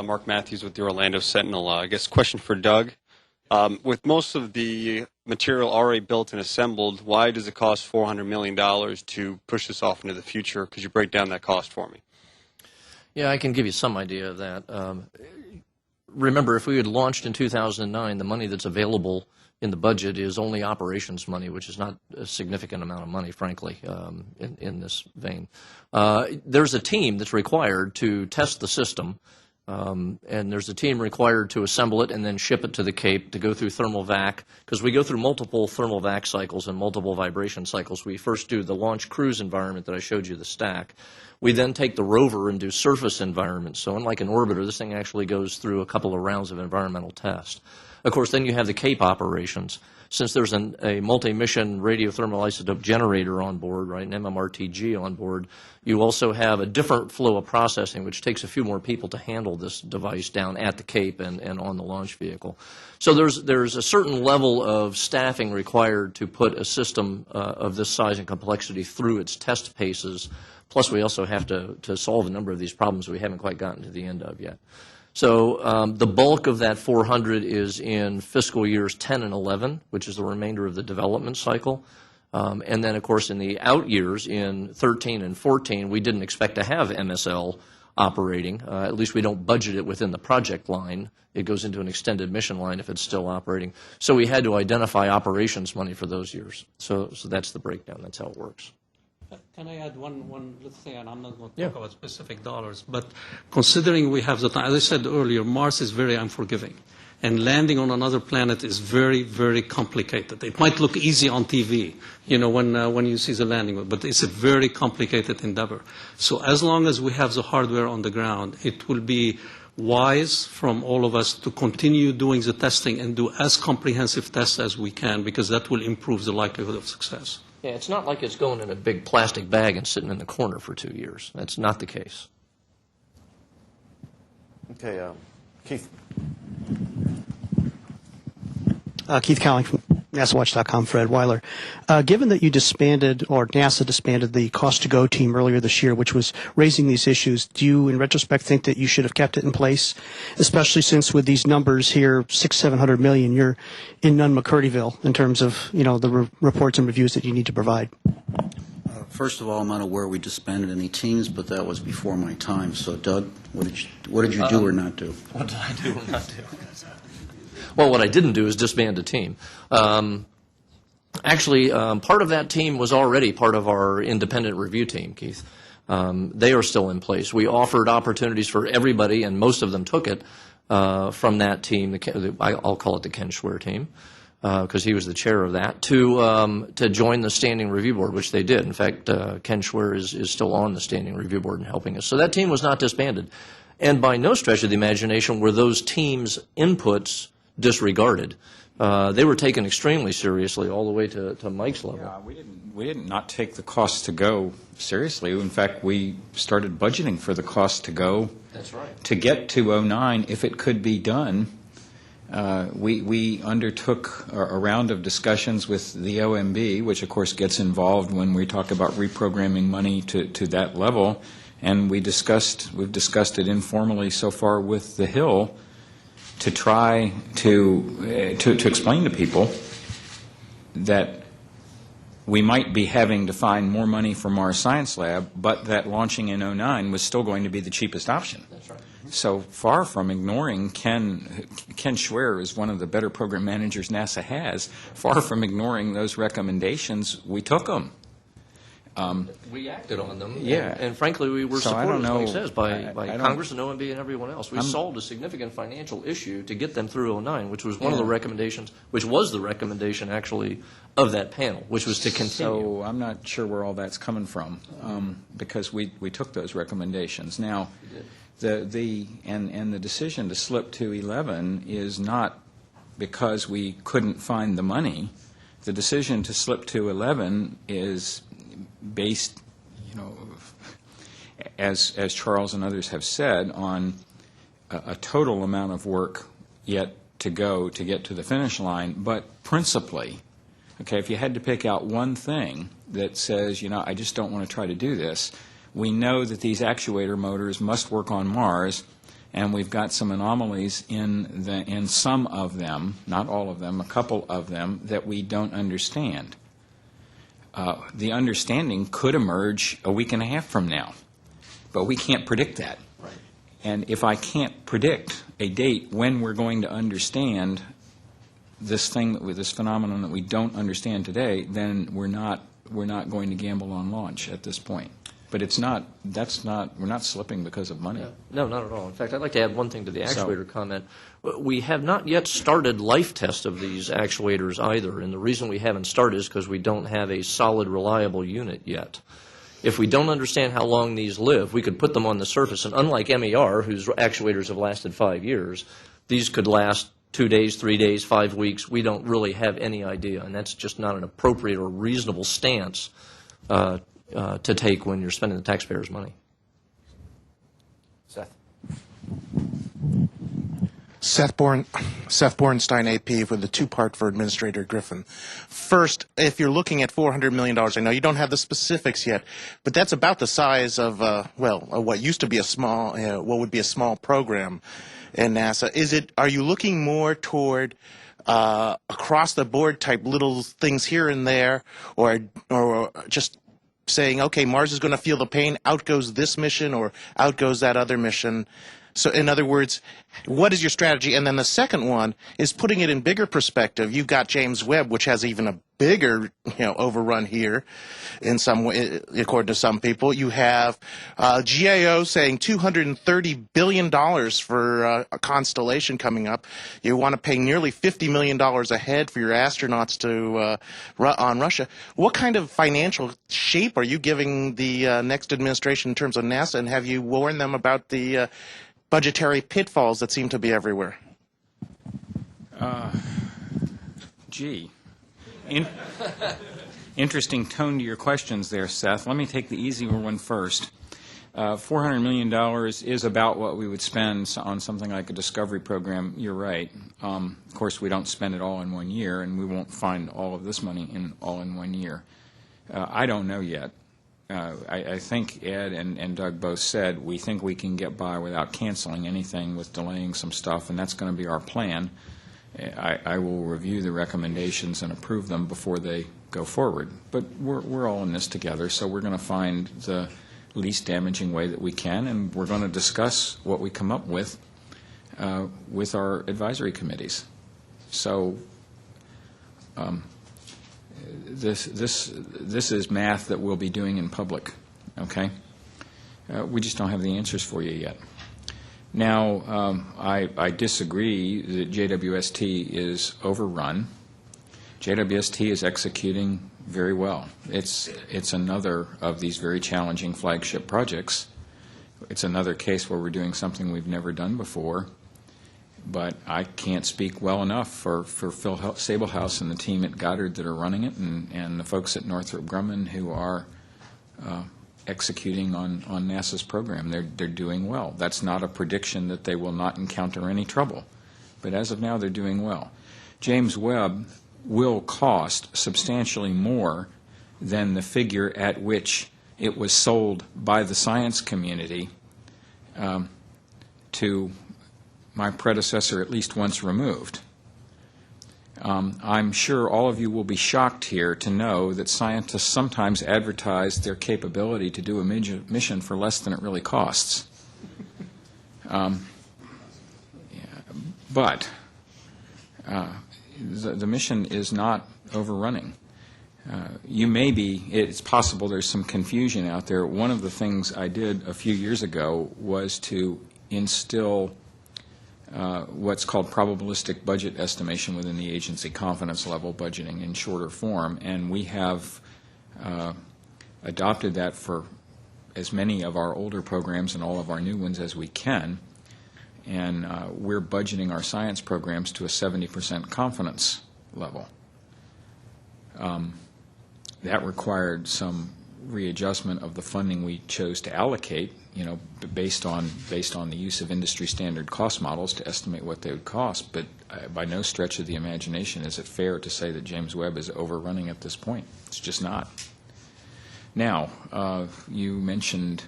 Mark Matthews with the Orlando Sentinel. I guess question for Doug. With most of the material already built and assembled, why does it cost $400 million to push this off into the future? Could you break down that cost for me? Yeah, I can give you some idea of that. Remember, if we had launched in 2009, the money that's available in the budget is only operations money, which is not a significant amount of money, frankly, in this vein. There's a team that's required to test the system, and there's a team required to assemble it and then ship it to the Cape to go through thermal vac, because we go through multiple thermal vac cycles and multiple vibration cycles. We first do the launch cruise environment that I showed you, the stack. We then take the rover and do surface environments. So unlike an orbiter, this thing actually goes through a couple of rounds of environmental tests. Of course, then you have the Cape operations. Since there's a multi-mission radiothermal isotope generator on board, right, an MMRTG on board, you also have a different flow of processing, which takes a few more people to handle this device down at the Cape and on the launch vehicle. So there's a certain level of staffing required to put a system of this size and complexity through its test paces. Plus, we also have to solve a number of these problems we haven't quite gotten to the end of yet. So the bulk of that 400 is in fiscal years 10 and 11, which is the remainder of the development cycle. And then, of course, in the out years, in 13 and 14, we didn't expect to have MSL operating. At least we don't budget it within the project line. It goes into an extended mission line if it's still operating. So we had to identify operations money for those years. So that's the breakdown. That's how it works. Can I add one little thing, and I'm not going to talk about specific dollars, but considering we have the time, as I said earlier, Mars is very unforgiving, and landing on another planet is very, very complicated. It might look easy on TV, you know, when you see the landing, but it's a very complicated endeavor. So as long as we have the hardware on the ground, it will be wise from all of us to continue doing the testing and do as comprehensive tests as we can, because that will improve the likelihood of success. Yeah, it's not like it's going in a big plastic bag and sitting in the corner for 2 years. That's not the case. Okay, Keith. Keith Cowling from NASAWatch.com, Fred Weiler. Given that you disbanded, or NASA disbanded, the cost-to-go team earlier this year, which was raising these issues, do you, in retrospect, think that you should have kept it in place, especially since with these numbers here, $600-700 million, you're in Nunn-McCurdyville in terms of, you know, the reports and reviews that you need to provide? First of all, I'm not aware we disbanded any teams, but that was before my time. So, Doug, what did you do or not do? What did I do or not do? Well, what I didn't do is disband a team. Actually, part of that team was already part of our independent review team, Keith. They are still in place. We offered opportunities for everybody, and most of them took it from that team. I'll call it the Ken Schwer team, because he was the chair of that, to join the standing review board, which they did. In fact, Ken Schwer is still on the standing review board and helping us. So that team was not disbanded. And by no stretch of the imagination were those teams' inputs disregarded. They were taken extremely seriously all the way to Mike's level. Yeah, we didn't not take the cost to go seriously. In fact, we started budgeting for the cost to go. That's right. To get to 09, if it could be done. We undertook a round of discussions with the OMB, which of course gets involved when we talk about reprogramming money to that level, and we've discussed it informally so far with the Hill, to try to explain to people that we might be having to find more money for Mars Science Lab, but that launching in 09 was still going to be the cheapest option. That's right. So far from ignoring Ken Schwer is one of the better program managers NASA has. Far from ignoring those recommendations, we took them. We acted on them, yeah. and frankly, we were So supported, as Mike says, by Congress and OMB and everyone else. We solved a significant financial issue to get them through 09, which was one of the recommendations, which was the recommendation, actually, of that panel, which was to continue. So I'm not sure where all that's coming from, because we took those recommendations. Now, the decision to slip to 11 is not because we couldn't find the money. The decision to slip to 11 is based, as Charles and others have said, on a total amount of work yet to go to get to the finish line, but principally, okay, if you had to pick out one thing that says, I just don't want to try to do this, we know that these actuator motors must work on Mars, and we've got some anomalies in some of them, not all of them, a couple of them, that we don't understand. The understanding could emerge a week and a half from now, but we can't predict that. Right. And if I can't predict a date when we're going to understand this phenomenon that we don't understand today, then we're not going to gamble on launch at this point. But we're not slipping because of money. No, not at all. In fact, I'd like to add one thing to the actuator comment. We have not yet started life tests of these actuators either, and the reason we haven't started is because we don't have a solid, reliable unit yet. If we don't understand how long these live, we could put them on the surface, and unlike MER, whose actuators have lasted 5 years, these could last 2 days, 3 days, 5 weeks. We don't really have any idea, and that's just not an appropriate or reasonable stance to take when you're spending the taxpayers' money. Seth. Seth Borenstein, AP, with the two-part for Administrator Griffin. First, if you're looking at $400 million, I know you don't have the specifics yet, but that's about the size of, what used to be a small, what would be a small program in NASA. Are you looking more toward across-the-board type little things here and there, or just saying, okay, Mars is going to feel the pain, out goes this mission, or out goes that other mission? So in other words, what is your strategy? And then the second one is putting it in bigger perspective. You've got James Webb, which has even a bigger, overrun here in some way, according to some people. You have GAO saying $230 billion for a constellation coming up. You want to pay nearly $50 million a head for your astronauts to on Russia. What kind of financial shape are you giving the next administration in terms of NASA, and have you warned them about the budgetary pitfalls that seem to be everywhere? Interesting tone to your questions there, Seth. Let me take the easier one first. $400 million is about what we would spend on something like a discovery program. You're right. Of course, we don't spend it all in 1 year, and we won't find all of this money all in 1 year. I don't know yet. I think Ed and Doug both said we think we can get by without canceling anything, with delaying some stuff, and that's going to be our plan. I will review the recommendations and approve them before they go forward. But we're all in this together, so we're going to find the least damaging way that we can, and we're going to discuss what we come up with our advisory committees. So this is math that we'll be doing in public, okay? We just don't have the answers for you yet. Now, I disagree that JWST is overrun. JWST is executing very well. It's another of these very challenging flagship projects. It's another case where we're doing something we've never done before. But I can't speak well enough for Phil Sablehouse and the team at Goddard that are running it, and the folks at Northrop Grumman who are executing on NASA's program. They're doing well. That's not a prediction that they will not encounter any trouble. But as of now, they're doing well. James Webb will cost substantially more than the figure at which it was sold by the science community to my predecessor at least once removed. I'm sure all of you will be shocked here to know that scientists sometimes advertise their capability to do a mission for less than it really costs. But the mission is not overrunning. It's possible there's some confusion out there. One of the things I did a few years ago was to instill what's called probabilistic budget estimation within the agency, confidence level budgeting in shorter form, and we have adopted that for as many of our older programs and all of our new ones as we can, and we're budgeting our science programs to a 70% confidence level. That required some readjustment of the funding we chose to allocate, based on the use of industry standard cost models to estimate what they would cost. But by no stretch of the imagination is it fair to say that James Webb is overrunning at this point. It's just not. Now, you mentioned